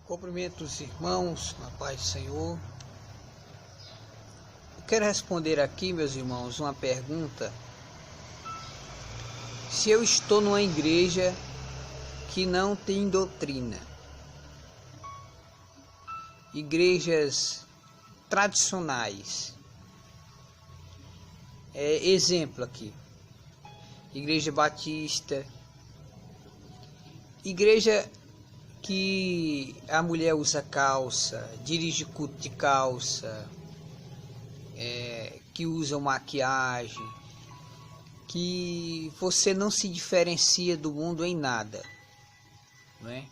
Cumprimento os irmãos, na paz do Senhor. Eu quero responder aqui, meus irmãos, uma pergunta. Se eu estou numa igreja que não tem doutrina, igrejas tradicionais, exemplo aqui, Igreja Batista, igreja que a mulher usa calça, dirige culto de calça, que usa maquiagem, que você não se diferencia do mundo em nada, não é?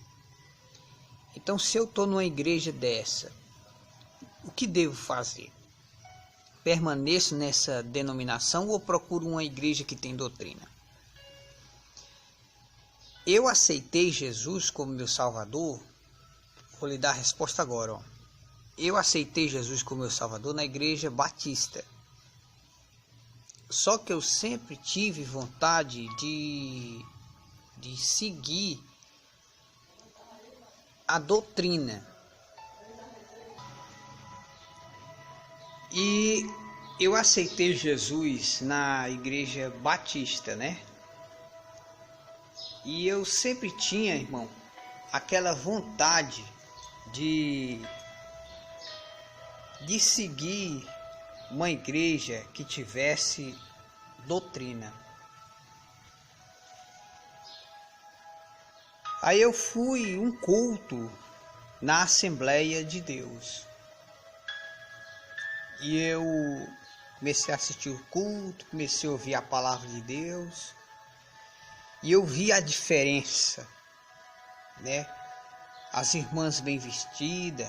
Então, se eu estou numa igreja dessa, o que devo fazer? Permaneço nessa denominação ou procuro uma igreja que tem doutrina? Eu aceitei Jesus como meu Salvador. Vou lhe dar a resposta agora. Eu aceitei Jesus como meu Salvador na Igreja Batista. Só que eu sempre tive vontade de seguir a doutrina. E eu aceitei Jesus na Igreja Batista, né? E eu sempre tinha, irmão, aquela vontade de seguir uma igreja que tivesse doutrina. Aí eu fui um culto na Assembleia de Deus. E eu comecei a assistir o culto, comecei a ouvir a palavra de Deus. E eu vi a diferença, né? As irmãs bem vestidas,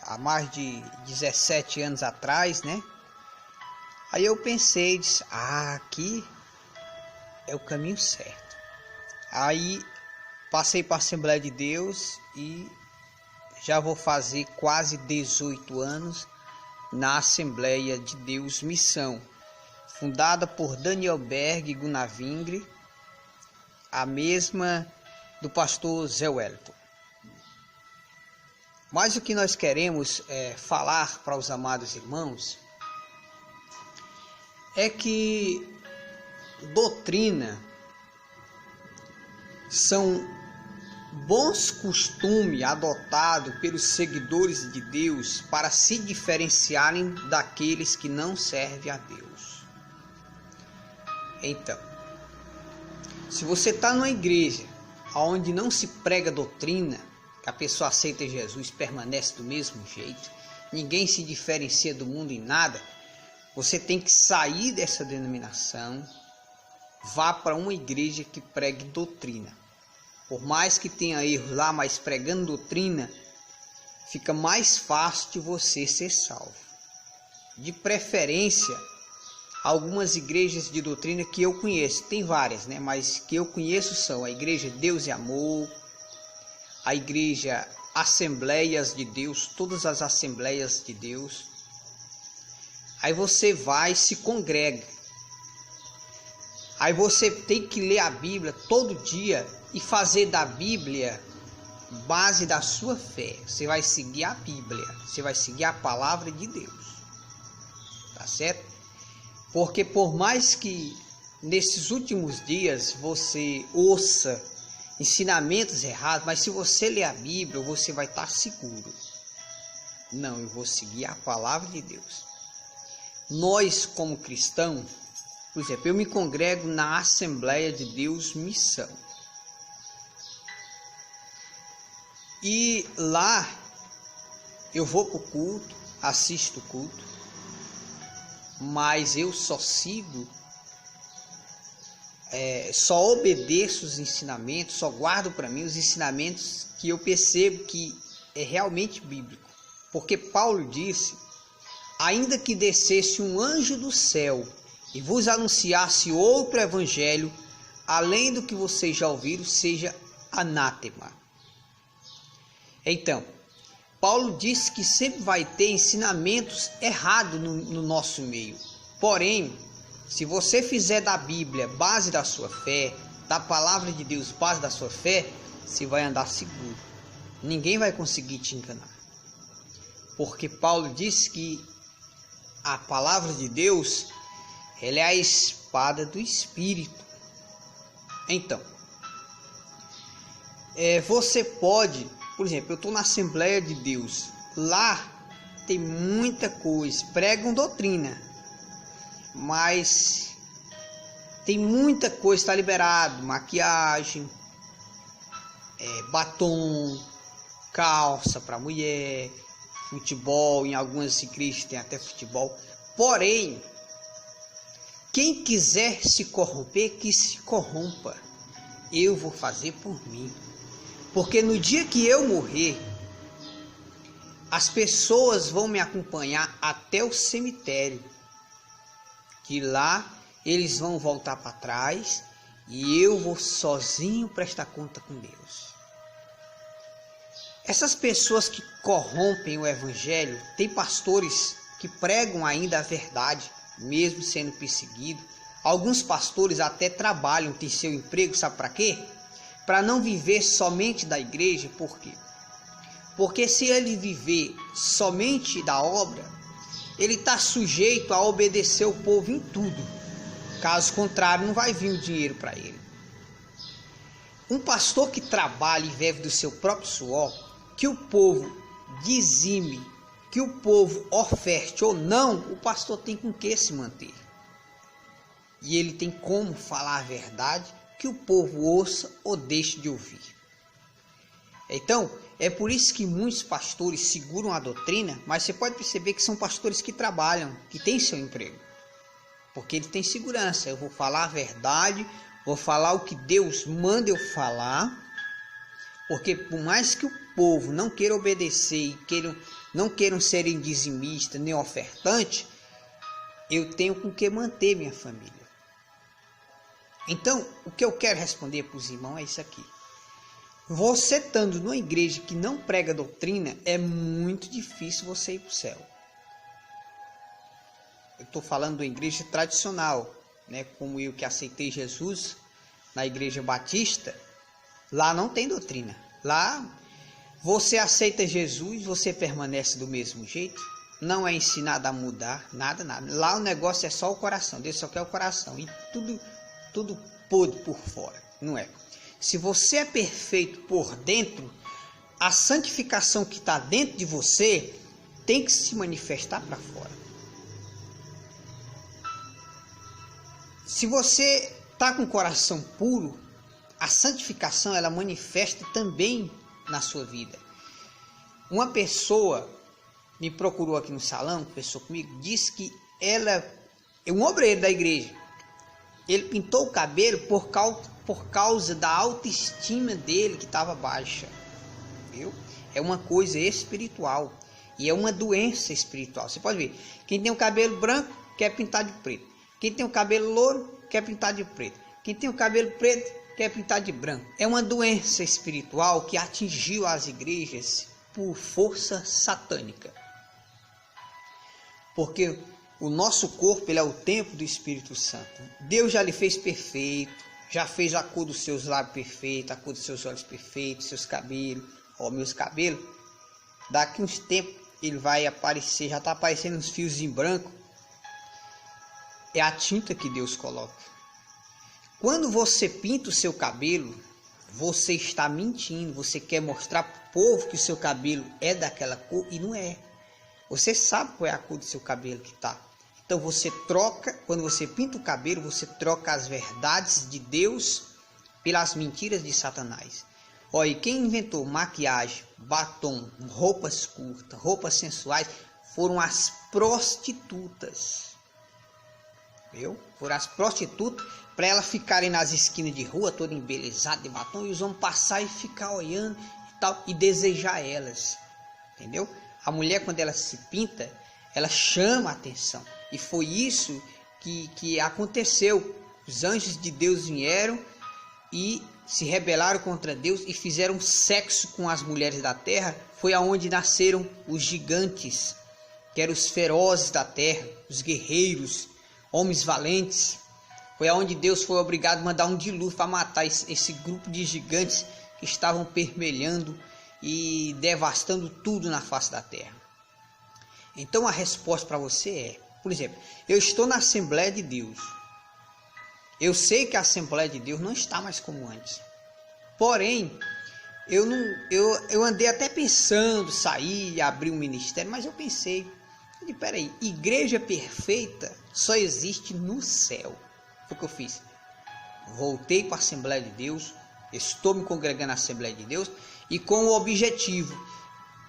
há mais de 17 anos atrás, né? Aí eu pensei, disse, aqui é o caminho certo. Aí passei para a Assembleia de Deus e já vou fazer quase 18 anos na Assembleia de Deus Missão, fundada por Daniel Berg e Gunnar Vingre, a mesma do pastor Zé Wellington. Mas o que nós queremos falar para os amados irmãos é que doutrina são bons costumes adotados pelos seguidores de Deus para se diferenciarem daqueles que não servem a Deus. Então, se você está numa igreja onde não se prega doutrina, que a pessoa aceita Jesus, permanece do mesmo jeito, ninguém se diferencia do mundo em nada, você tem que sair dessa denominação, vá para uma igreja que pregue doutrina. Por mais que tenha erros lá, mas pregando doutrina, fica mais fácil de você ser salvo. De preferência, algumas igrejas de doutrina que eu conheço, tem várias, né? Mas que eu conheço são a Igreja Deus e Amor, a Igreja Assembleias de Deus, todas as Assembleias de Deus. Aí você vai e se congrega. Aí você tem que ler a Bíblia todo dia e fazer da Bíblia base da sua fé. Você vai seguir a Bíblia, você vai seguir a palavra de Deus. Tá certo? Porque por mais que nesses últimos dias você ouça ensinamentos errados, mas se você ler a Bíblia, você vai estar seguro. Não, eu vou seguir a palavra de Deus. Nós, como cristãos, por exemplo, eu me congrego na Assembleia de Deus Missão. E lá eu vou para o culto, assisto o culto, mas eu só sigo, só obedeço os ensinamentos, só guardo para mim os ensinamentos que eu percebo que é realmente bíblico. Porque Paulo disse, ainda que descesse um anjo do céu e vos anunciasse outro evangelho, além do que vocês já ouviram, seja anátema. Então, Paulo disse que sempre vai ter ensinamentos errados no nosso meio. Porém, se você fizer da Bíblia base da sua fé, da palavra de Deus base da sua fé, você vai andar seguro. ninguém vai conseguir te enganar. Porque Paulo diz que a palavra de Deus, ela é a espada do Espírito. Então, você pode, por exemplo, eu estou na Assembleia de Deus, lá tem muita coisa, pregam doutrina, mas tem muita coisa, está liberado, maquiagem, batom, calça para mulher, futebol, em algumas igrejas tem até futebol. Porém, quem quiser se corromper, que se corrompa. Eu vou fazer por mim. Porque no dia que eu morrer, as pessoas vão me acompanhar até o cemitério. Que lá eles vão voltar para trás e eu vou sozinho prestar conta com Deus. Essas pessoas que corrompem o evangelho, tem pastores que pregam ainda a verdade, mesmo sendo perseguidos. Alguns pastores até trabalham, têm seu emprego, sabe para quê? Para não viver somente da igreja. Por quê? Porque se ele viver somente da obra, ele está sujeito a obedecer o povo em tudo. Caso contrário, não vai vir o dinheiro para ele. Um pastor que trabalha e vive do seu próprio suor, que o povo dizime, que o povo oferte ou não, o pastor tem com que se manter. E ele tem como falar a verdade, que o povo ouça ou deixe de ouvir. Então, é por isso que muitos pastores seguram a doutrina, mas você pode perceber que são pastores que trabalham, que têm seu emprego. Porque eles têm segurança. Eu vou falar a verdade, vou falar o que Deus manda eu falar. Porque por mais que o povo não queira obedecer e não queiram serem dizimistas nem ofertantes, eu tenho com que manter minha família. Então, o que eu quero responder para os irmãos é isso aqui. Você estando numa igreja que não prega doutrina, é muito difícil você ir para o céu. Eu estou falando de uma igreja tradicional, né? Como eu que aceitei Jesus na igreja batista, lá não tem doutrina. Lá você aceita Jesus, você permanece do mesmo jeito, não é ensinado a mudar, nada. Lá o negócio é só o coração, Deus só quer o coração e tudo podre por fora, não é? Se você é perfeito por dentro, a santificação que está dentro de você tem que se manifestar para fora. Se você está com o coração puro, a santificação ela manifesta também na sua vida. Uma pessoa me procurou aqui no salão, conversou comigo, disse que ela é um obreiro da igreja. Ele pintou o cabelo por causa da autoestima dele que estava baixa. Viu? É uma coisa espiritual e é uma doença espiritual. Você pode ver, quem tem o cabelo branco quer pintar de preto. Quem tem o cabelo louro quer pintar de preto. Quem tem o cabelo preto quer pintar de branco. É uma doença espiritual que atingiu as igrejas por força satânica. Porque o nosso corpo ele é o templo do Espírito Santo. Deus já lhe fez perfeito, já fez a cor dos seus lábios perfeita, a cor dos seus olhos perfeitos, seus cabelos, meus cabelos. Daqui uns tempos ele vai aparecer, já está aparecendo uns fios em branco. É a tinta que Deus coloca. Quando você pinta o seu cabelo, você está mentindo, você quer mostrar para o povo que o seu cabelo é daquela cor e não é. Você sabe qual é a cor do seu cabelo que está. Então você troca, quando você pinta o cabelo, você troca as verdades de Deus pelas mentiras de Satanás. Olha, quem inventou maquiagem, batom, roupas curtas, roupas sensuais, foram as prostitutas. Viu? Foram as prostitutas, para elas ficarem nas esquinas de rua, toda embelezada de batom, e os homens passar e ficar olhando e tal, e desejar elas. Entendeu? A mulher, quando ela se pinta, ela chama a atenção. E foi isso que aconteceu. Os anjos de Deus vieram e se rebelaram contra Deus e fizeram sexo com as mulheres da terra. Foi aonde nasceram os gigantes, que eram os ferozes da terra, os guerreiros, homens valentes. Foi aonde Deus foi obrigado a mandar um dilúvio para matar esse grupo de gigantes que estavam permelhando e devastando tudo na face da terra. Então a resposta para você é, por exemplo, eu estou na Assembleia de Deus. Eu sei que a Assembleia de Deus não está mais como antes. Porém, eu andei até pensando sair e abrir um ministério, mas eu pensei, peraí, igreja perfeita só existe no céu. Foi o que eu fiz. Voltei para a Assembleia de Deus, estou me congregando na Assembleia de Deus e com o objetivo,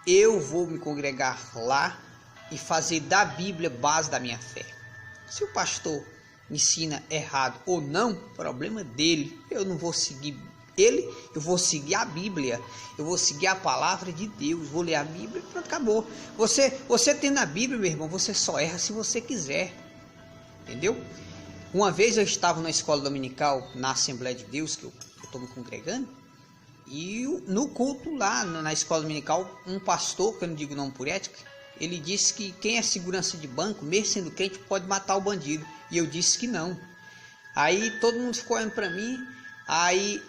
eu vou me congregar lá e fazer da Bíblia base da minha fé. Se o pastor ensina errado ou não, problema dele. Eu não vou seguir ele, eu vou seguir a Bíblia, eu vou seguir a palavra de Deus, vou ler a Bíblia e pronto, acabou. Você tendo a Bíblia, meu irmão, você só erra se você quiser, entendeu? Uma vez eu estava na escola dominical, na Assembleia de Deus, que eu estou me congregando, e no culto lá, na escola dominical, um pastor, que eu não digo nome por ética, ele disse que quem é segurança de banco, mesmo sendo crente, pode matar o bandido. E eu disse que não. Aí todo mundo ficou olhando para mim, aí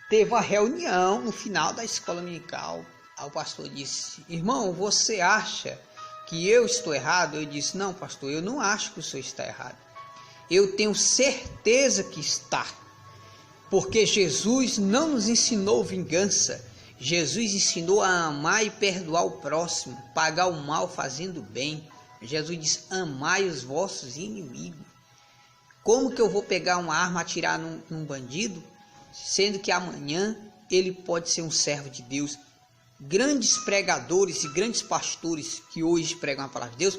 teve uma reunião no final da escola dominical. Aí o pastor disse, irmão, você acha que eu estou errado? Eu disse, não, pastor, eu não acho que o senhor está errado. Eu tenho certeza que está. Porque Jesus não nos ensinou vingança. Jesus ensinou a amar e perdoar o próximo, pagar o mal fazendo bem. Jesus diz, amai os vossos inimigos. Como que eu vou pegar uma arma e atirar num bandido, sendo que amanhã ele pode ser um servo de Deus? Grandes pregadores e grandes pastores que hoje pregam a palavra de Deus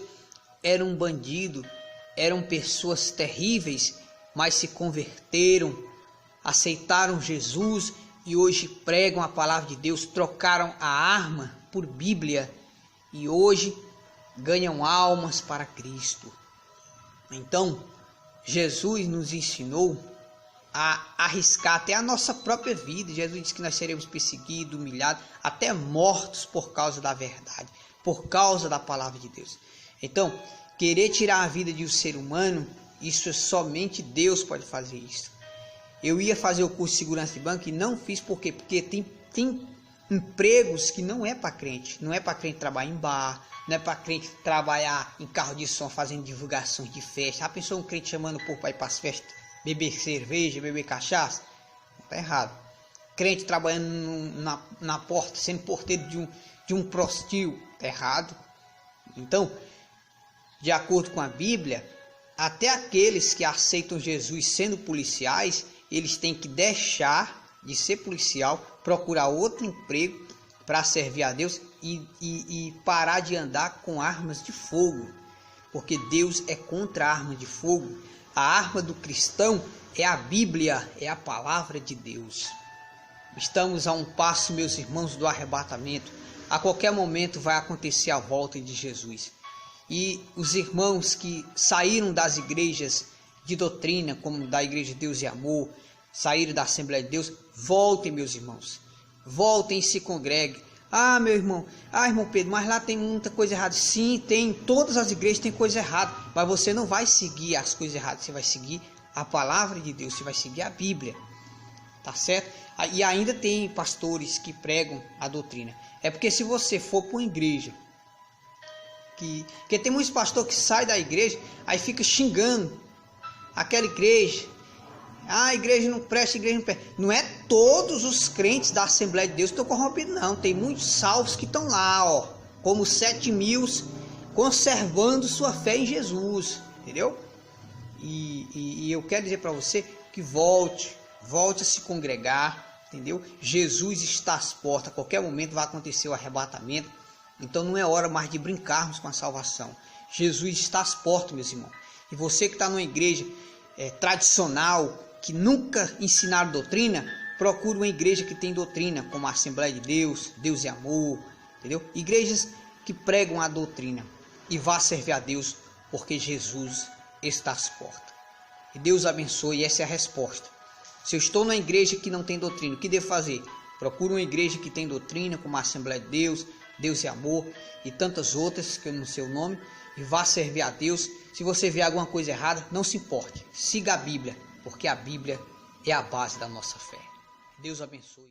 eram bandidos, eram pessoas terríveis, mas se converteram, aceitaram Jesus e hoje pregam a palavra de Deus, trocaram a arma por Bíblia e hoje ganham almas para Cristo. Então, Jesus nos ensinou a arriscar até a nossa própria vida. Jesus disse que nós seremos perseguidos, humilhados, até mortos por causa da verdade, por causa da palavra de Deus. Então, querer tirar a vida de um ser humano, isso é somente Deus pode fazer isso. Eu ia fazer o curso de segurança de banco e não fiz por quê? Porque tem empregos que não é para crente. Não é para crente trabalhar em bar, não é para crente trabalhar em carro de som fazendo divulgações de festa. Já pensou um crente chamando o povo para ir para as festas, beber cerveja, beber cachaça? Está errado. Crente trabalhando na porta, sendo porteiro de um prostíbulo, está errado. Então, de acordo com a Bíblia, até aqueles que aceitam Jesus sendo policiais, eles têm que deixar de ser policial, procurar outro emprego para servir a Deus e parar de andar com armas de fogo, porque Deus é contra a arma de fogo. A arma do cristão é a Bíblia, é a palavra de Deus. Estamos a um passo, meus irmãos, do arrebatamento. A qualquer momento vai acontecer a volta de Jesus. E os irmãos que saíram das igrejas de doutrina, como da Igreja de Deus e Amor, saíram da Assembleia de Deus, voltem, meus irmãos. Voltem e se congreguem. Ah, meu irmão, irmão Pedro, mas lá tem muita coisa errada. Sim, tem, todas as igrejas tem coisa errada, mas você não vai seguir as coisas erradas, você vai seguir a palavra de Deus, você vai seguir a Bíblia, tá certo? E ainda tem pastores que pregam a doutrina. É porque se você for para uma igreja, que tem muitos pastores que saem da igreja, aí fica xingando aquela igreja. Ah, a igreja não presta, a igreja não presta. Não é todos os crentes da Assembleia de Deus que estão corrompidos, não. Tem muitos salvos que estão lá, ó, como 7.000, conservando sua fé em Jesus, entendeu? E eu quero dizer para você que volte a se congregar, entendeu? Jesus está às portas, a qualquer momento vai acontecer o arrebatamento. Então não é hora mais de brincarmos com a salvação. Jesus está às portas, meus irmãos. E você que está numa igreja tradicional, que nunca ensinaram doutrina, procure uma igreja que tem doutrina, como a Assembleia de Deus, Deus e Amor, entendeu? Igrejas que pregam a doutrina e vá servir a Deus, porque Jesus está às portas. E Deus abençoe, e essa é a resposta. Se eu estou numa igreja que não tem doutrina, o que devo fazer? Procure uma igreja que tem doutrina, como a Assembleia de Deus, Deus e Amor e tantas outras que eu não sei o nome, e vá servir a Deus. Se você vê alguma coisa errada, não se importe, siga a Bíblia, porque a Bíblia é a base da nossa fé. Deus abençoe.